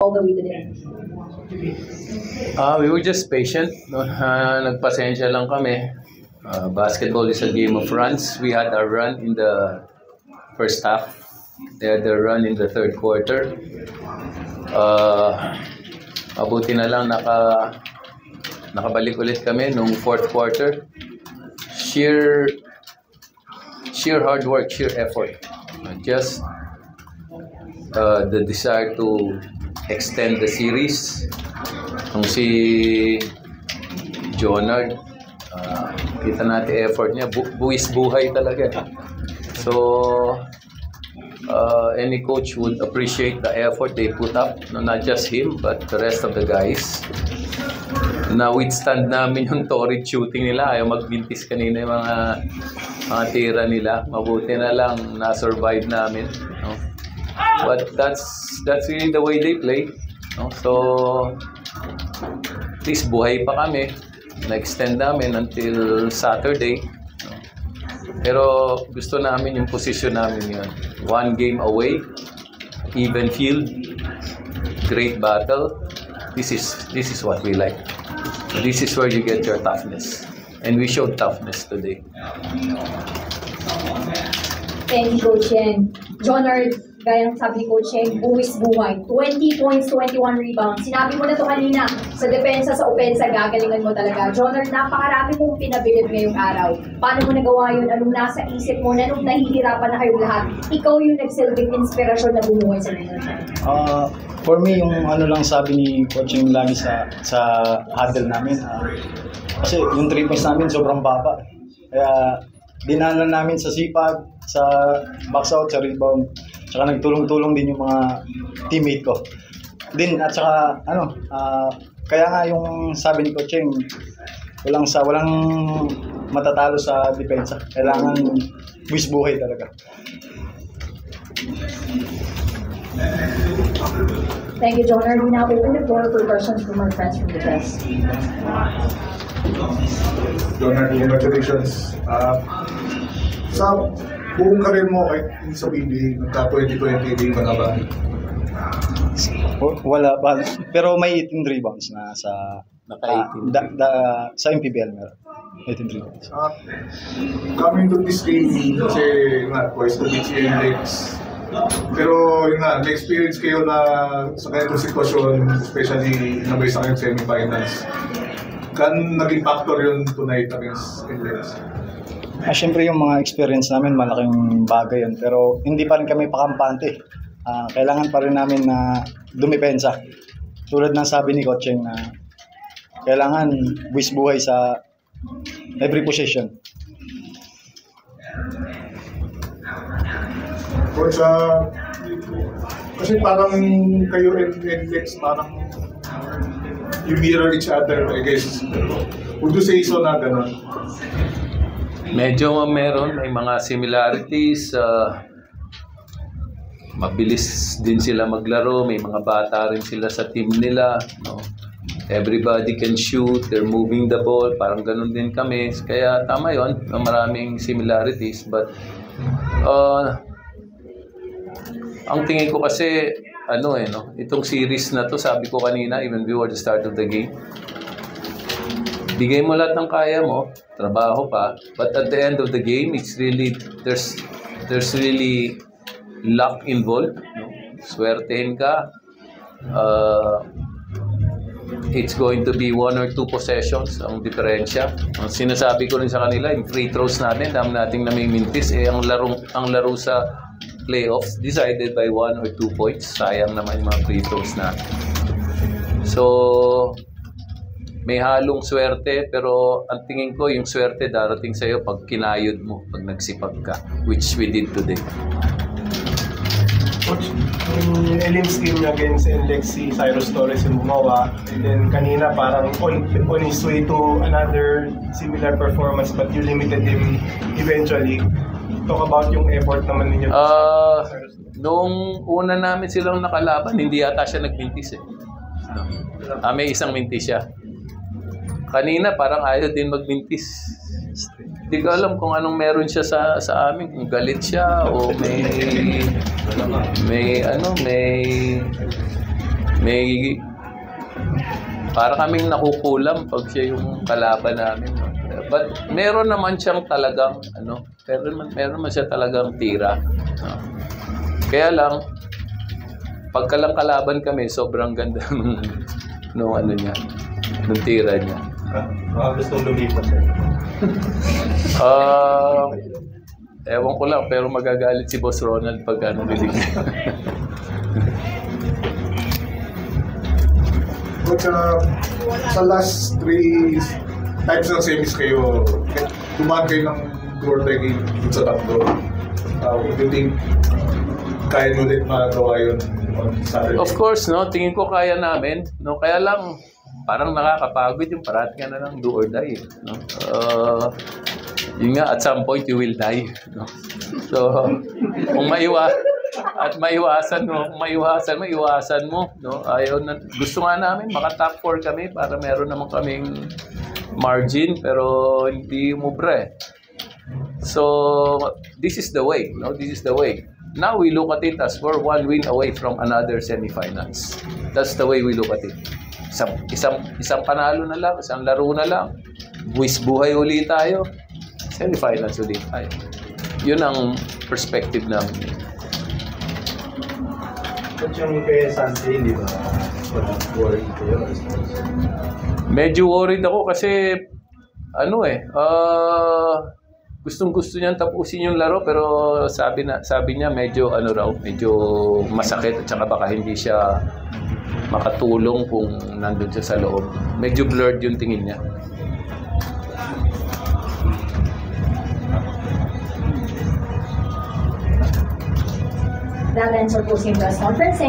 all the way to the end? We were just patient. No? Nagpasensya lang kami. Basketball is a game of runs. We had our run in the first half. They had their run in the third quarter. Mabuti na lang nakabalik ulit kami nung fourth quarter. Sheer hard work, sheer effort. Just the desire to extend the series. Kung si Jonard, kita natin effort niya, buwis buhay talaga. So, any coach would appreciate the effort they put up, no, not just him, but the rest of the guys. Na-withstand namin yung torrid shooting nila, ayaw magbintis kanina yung mga tira nila. Mabuti na lang na-survive namin. No? But that's really the way they play. No? So, at least buhay pa kami. Na-extend namin until Saturday. No? Pero gusto namin yung position namin yun. One game away, even field, great battle. This is what we like. This is where you get your toughness. And we showed toughness today. Thank you, Coach Yen. Jonard, gaya ng sabi ni Coach Yen, buwis buhay. 20 points, 21 rebounds. Sinabi mo na to kanina, sa depensa, sa opensa, gagalingan mo talaga. Jonard, napakarami mong pinabilib ngayong araw. Paano mo nagawa yun? Anong nasa isip mo? Anong nahihirapan na kayong lahat? Ikaw yung nagsilbing inspirasyon na bumuhay sa inyo. For me, yung ano lang sabi ni Coach yung lagi sa huddle namin, kasi yung 3 points namin sobrang baba. Kaya dinanan namin sa sipag, sa box out, sa rebound. Tsaka nagtulong-tulong din yung mga teammate ko. At saka kaya nga yung sabi ni Coach yung walang matatalo sa depensa. Kailangan buwis buhay talaga. Thank you, Jonard. We now open the floor for questions from our friends from the press. Jonard, congratulations. Sa buong karir mo sa PBA, nagka-2020 din ka na ba? Wala pa. Pero may 18 rebounds na sa sa MPBL meron. 18 rebounds. Coming to this game, kasi nga, Boys to Beach Index. Pero yun nga, may experience kayo na sa ganitong sitwasyon, especially na may sa kayong semifinals. Kan naging factor yun tonight against Index? Siyempre yung mga experience namin, malaking bagay yun. Pero hindi pa rin kami pakampante. Kailangan pa rin namin na dumipensa. Tulad ng sabi ni Coach na kailangan buwis buhay sa every possession. Coach, kasi parang kayo and Index, parang you mirror each other, I guess. Would you say so na gano'n? Medyo meron, may mga similarities. Mabilis din sila maglaro, may mga bata rin sila sa team nila. No? Everybody can shoot, they're moving the ball, parang ganun din kami. Kaya tama yun, maraming similarities. But ang tingin ko kasi, itong series na to, sabi ko kanina, even before the start of the game, bigay mo lahat ng kaya mo, trabaho pa, but at the end of the game, it's really, there's really luck involved. No? Swertein ka, it's going to be 1 or 2 possessions ang diferensya. Ang sinasabi ko rin sa kanila, yung free throws natin, dami nating namimintis, ang laro sa playoffs decided by 1 or 2 points. Sayang naman yung mga free throws natin. So, may halong swerte, pero ang tingin ko yung swerte darating sa'yo pag kinayod mo, pag nagsipag ka, which we did today. Coach, yung Elim's game niya against Index, si Cyrus Torres yung gumawa, and then kanina parang on his way to another similar performance, but you limited him eventually. Talk about yung effort naman ninyo. Noong una namin silang nakalaban, hindi yata siya nagmintis eh. May isang mintis siya. Kanina parang ayaw din magmintis. Hindi ko alam kung anong meron siya sa amin, kung galit siya o may may para kaming nakukulam pag siya yung kalaban namin. No? But meron naman siyang talagang meron naman siya talagang tira. No? Kaya lang pagka lang kalaban kami, sobrang ganda nung niya, nung tira niya. Gustong lumipas Ewan ko lang, pero magagalit si Boss Ronald pag narinig niya. But sa last 3 times ng semis kayo, dumaan kayo ng door taking sa tatlo. Would you think kaya nyo ulit magagawa yun on Saturday? Of course, no, tingin ko kaya namin. No, kaya lang, parang nakakapagod yung parati ka na lang do or die. No? Yun nga, at some point you will die. No? So, kung maiwasan mo. No? Ayaw na, gusto nga namin, maka top 4 kami para meron naman kaming margin, pero hindi umubra eh. So, this is the way. No? This is the way. Now we look at it as we're 1 win away from another semifinals. That's the way we look at it. Isang panalo na lang, isang laro na lang. Buwis buhay ulit tayo. Semifinals ulit tayo. Yun ang perspective namin. At yung kay Santi, di ba? Worried kayo? Medyo worried ako kasi gustong-gusto niyang tapusin yung laro, pero sabi niya medyo medyo masakit at saka baka hindi siya makatulong kung nandun siya sa loob. Medyo blurred yung tingin niya. That ends our post-game press conference.